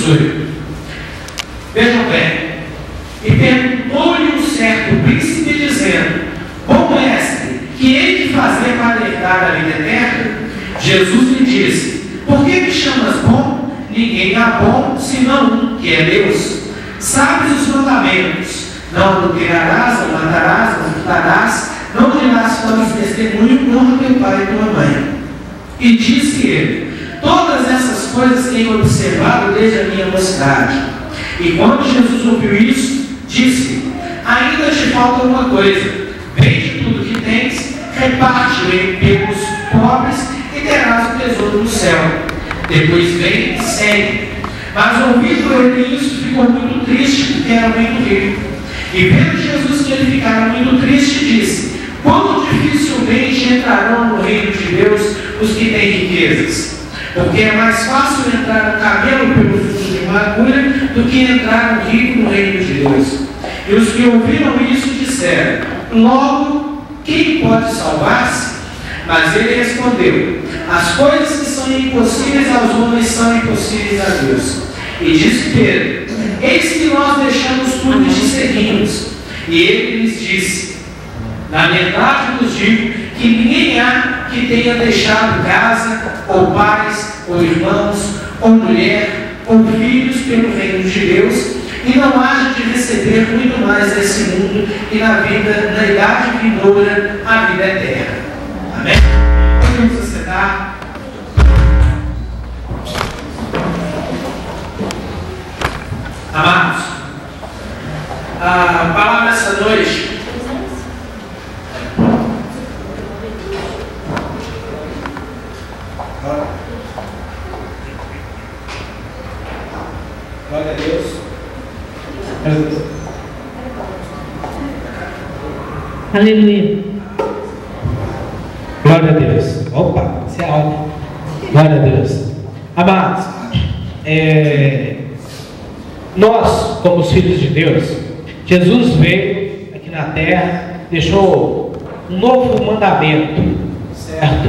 abençoe. Vejam bem, e perguntou-lhe um certo príncipe, dizendo: bom mestre, que hei de fazer para herdar a vida eterna? Jesus lhe disse: por que me chamas bom? Ninguém há bom senão um, que é Deus. Sabes os mandamentos: não adulterarás, não matarás, não furtarás, não dirás falso testemunho, honra teu pai e tua mãe. E disse ele: todas essas coisas tenho observado desde a minha mocidade. E quando Jesus ouviu isso, disse: ainda te falta uma coisa. Vende tudo que tens, reparte-o pelos pobres e terás o tesouro no céu. Depois vem e segue. Mas ouvindo ele isso, ficou muito triste, porque era muito rico. E vendo Jesus que ele ficava muito triste, disse: quão dificilmente entrarão no reino de Deus os que têm riquezas. Porque é mais fácil entrar um camelo pelo fundo de uma agulha do que entrar um rico no reino de Deus. E os que ouviram isso disseram: logo, quem pode salvar-se? Mas ele respondeu: as coisas que são impossíveis aos homens são impossíveis a Deus. E disse Pedro: eis que nós deixamos tudo e te seguimos. E ele lhes disse: na verdade vos digo que ninguém há que tenha deixado casa, ou pais, ou irmãos, ou mulher, ou filhos pelo reino de Deus, e não haja de receber muito mais desse mundo e na vida, na idade vindoura, a vida eterna. Amém? Podemos aceitar? Amados, a palavra essa noite glória a Deus. Aleluia. Glória a Deus. Opa, isso é algo. Glória a Deus. Amados, nós, como os filhos de Deus, Jesus veio aqui na terra, deixou um novo mandamento, certo?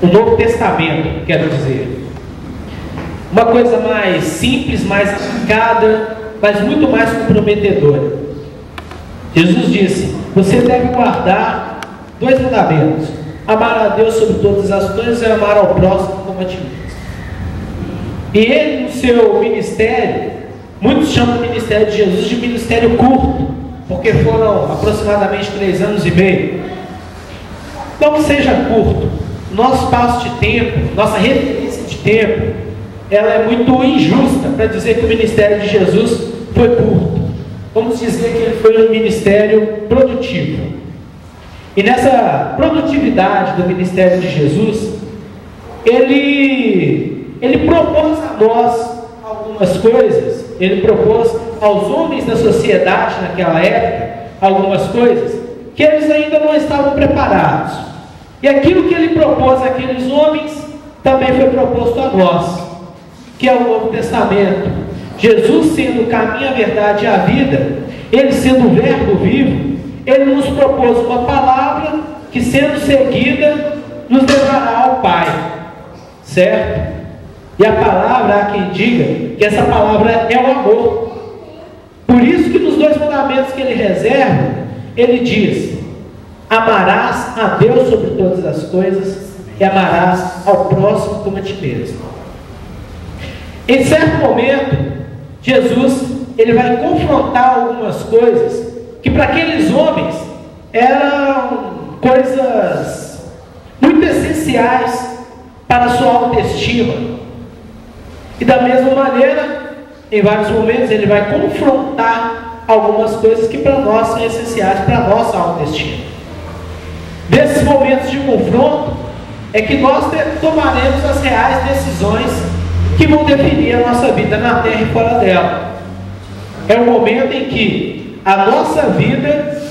Um novo testamento, quero dizer. Uma coisa mais simples, mais aplicada, mas muito mais comprometedora. Jesus disse: você deve guardar 2 mandamentos: amar a Deus sobre todas as coisas e amar ao próximo como a ti mesmo. E ele, no seu ministério, muitos chamam o ministério de Jesus de ministério curto, porque foram aproximadamente 3 anos e meio. Não que seja curto, nosso espaço de tempo, nossa referência de tempo, ela é muito injusta para dizer que o ministério de Jesus foi curto. Vamos dizer que ele foi um ministério produtivo. E nessa produtividade do ministério de Jesus, ele propôs a nós algumas coisas, ele propôs aos homens da sociedade naquela época algumas coisas que eles ainda não estavam preparados. E aquilo que ele propôs àqueles homens também foi proposto a nós, que é o Novo Testamento. Jesus sendo o caminho, a verdade e a vida, ele sendo o verbo vivo, ele nos propôs uma palavra que, sendo seguida, nos levará ao Pai, certo? E a palavra, há quem diga que essa palavra é o amor. Por isso que nos 2 mandamentos que ele reserva, ele diz: amarás a Deus sobre todas as coisas e amarás ao próximo como a ti mesmo. Em certo momento, Jesus ele vai confrontar algumas coisas que para aqueles homens eram coisas muito essenciais para a sua autoestima. E da mesma maneira, em vários momentos, ele vai confrontar algumas coisas que para nós são essenciais para a nossa autoestima. Nesses momentos de confronto é que nós tomaremos as reais decisões que vão definir a nossa vida na terra e fora dela. É o momento em que a nossa vida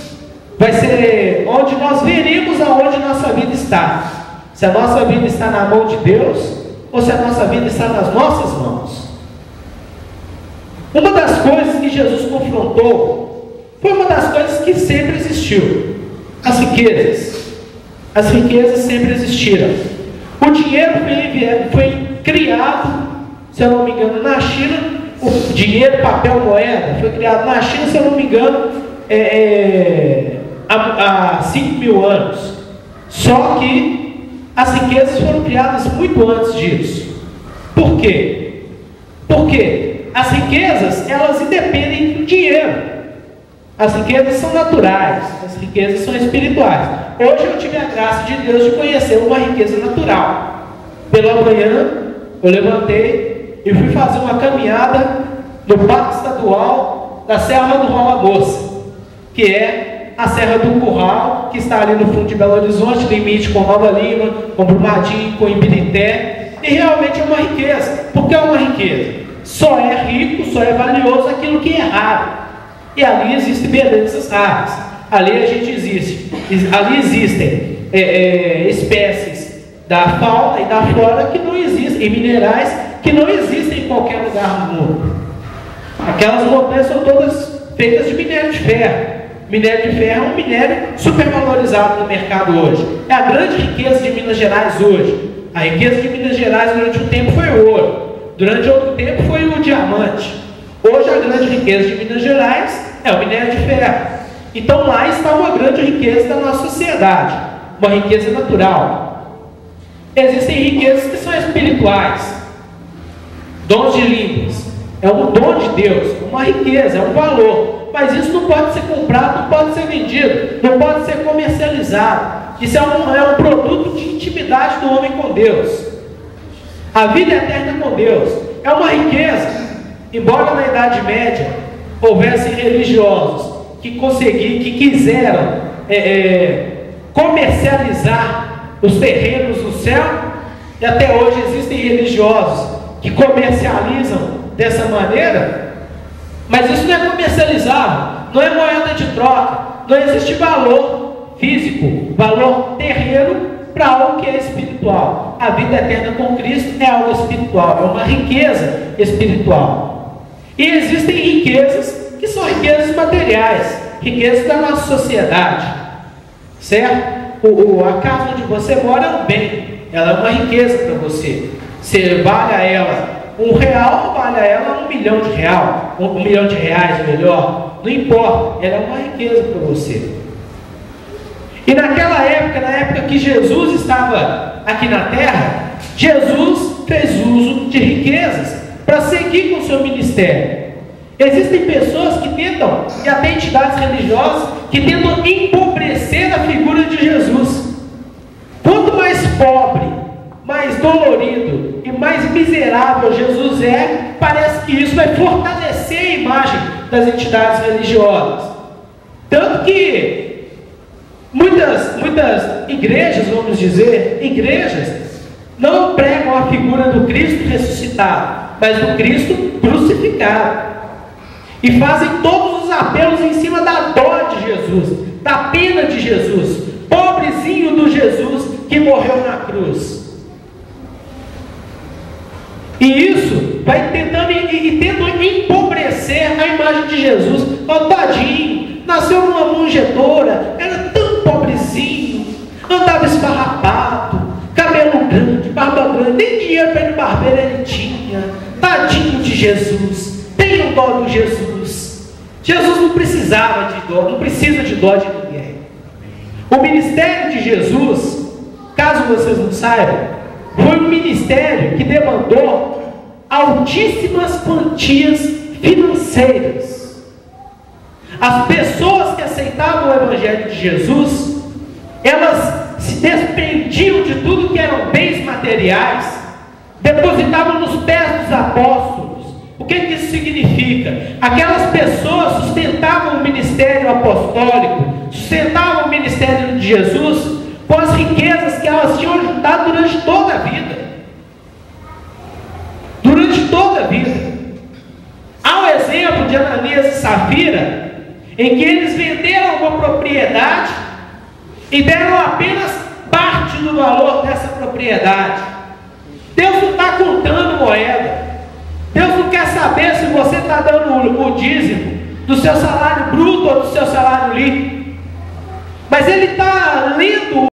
vai ser onde nós veremos aonde nossa vida está. Se a nossa vida está na mão de Deus ou se a nossa vida está nas nossas mãos. Uma das coisas que Jesus confrontou foi uma das coisas que sempre existiu: as riquezas. As riquezas sempre existiram. O dinheiro foi criado se eu não me engano, na China, o dinheiro, papel, moeda, foi criado na China, se eu não me engano, há 5.000 anos. Só que as riquezas foram criadas muito antes disso. Por quê? Porque as riquezas, elas independem do dinheiro. As riquezas são naturais, as riquezas são espirituais. Hoje eu tive a graça de Deus de conhecer uma riqueza natural. Pela manhã, eu levantei e fui fazer uma caminhada no Parque Estadual da Serra do Rola Moça, que é a Serra do Curral, que está ali no fundo de Belo Horizonte, limite com Nova Lima, com Brumadinho, com Ibirité, e realmente é uma riqueza. Por que é uma riqueza? Só é rico, só é valioso aquilo que é raro. E ali existem belezas raras. Ali existem espécies da fauna e da flora que não existem, e minerais que não existem em qualquer lugar do mundo. Aquelas montanhas são todas feitas de minério de ferro. Minério de ferro é um minério supervalorizado no mercado hoje. É a grande riqueza de Minas Gerais hoje. A riqueza de Minas Gerais durante um tempo foi o ouro. Durante outro tempo foi o diamante. Hoje a grande riqueza de Minas Gerais é o minério de ferro. Então lá está uma grande riqueza da nossa sociedade, uma riqueza natural. Existem riquezas que são espirituais. Dons de línguas. É um dom de Deus, uma riqueza, é um valor. Mas isso não pode ser comprado, não pode ser vendido, não pode ser comercializado. Isso é um produto de intimidade do homem com Deus. A vida eterna com Deus é uma riqueza. Embora na Idade Média houvessem religiosos que quiseram comercializar os terrenos do céu, e até hoje existem religiosos que comercializam dessa maneira, mas isso não é comercializável, não é moeda de troca, não existe valor físico, valor terreno para algo que é espiritual. A vida eterna com Cristo é algo espiritual, é uma riqueza espiritual. E existem riquezas que são riquezas materiais, riquezas da nossa sociedade, certo? A casa onde você mora é um bem, ela é uma riqueza para você. Você vale a ela R$1 ou vale a ela R$1 milhão, R$1 milhão melhor, não importa, ela é uma riqueza para você. E naquela época, na época que Jesus estava aqui na terra, Jesus fez uso de riquezas para seguir com o seu ministério. Existem pessoas que tentam, e até entidades religiosas, que tentam empobrecer a figura de Jesus. Quanto mais pobre, mais dolorido e mais miserável Jesus é, parece que isso vai fortalecer a imagem das entidades religiosas. Tanto que muitas igrejas, vamos dizer, não pregam a figura do Cristo ressuscitado, mas do Cristo crucificado. E fazem todos os apelos em cima da dor de Jesus, da pena de Jesus, pobrezinho do Jesus que morreu na cruz. E isso vai tentando empobrecer a imagem de Jesus. Oh, tadinho, nasceu numa manjedoura, era tão pobrezinho, andava esfarrapado, cabelo grande, barba grande, nem dinheiro para ir no barbeiro ele tinha. Tadinho de Jesus, tenham dó de Jesus. Jesus não precisava de dó, não precisa de dó de ninguém. O ministério de Jesus, caso vocês não saibam, foi um ministério que demandou altíssimas quantias financeiras. As pessoas que aceitavam o Evangelho de Jesus, elas se desprendiam de tudo que eram bens materiais, depositavam nos pés dos apóstolos. O que isso significa? Aquelas pessoas sustentavam o ministério apostólico, sustentavam o ministério de Jesus com as riquezas que elas tinham juntado durante toda a vida. Durante toda a vida. Há o exemplo de Ananias e Safira, em que eles venderam uma propriedade e deram apenas parte do valor dessa propriedade. Deus não está contando moeda. Deus não quer saber se você está dando o dízimo do seu salário bruto ou do seu salário líquido. Mas Ele está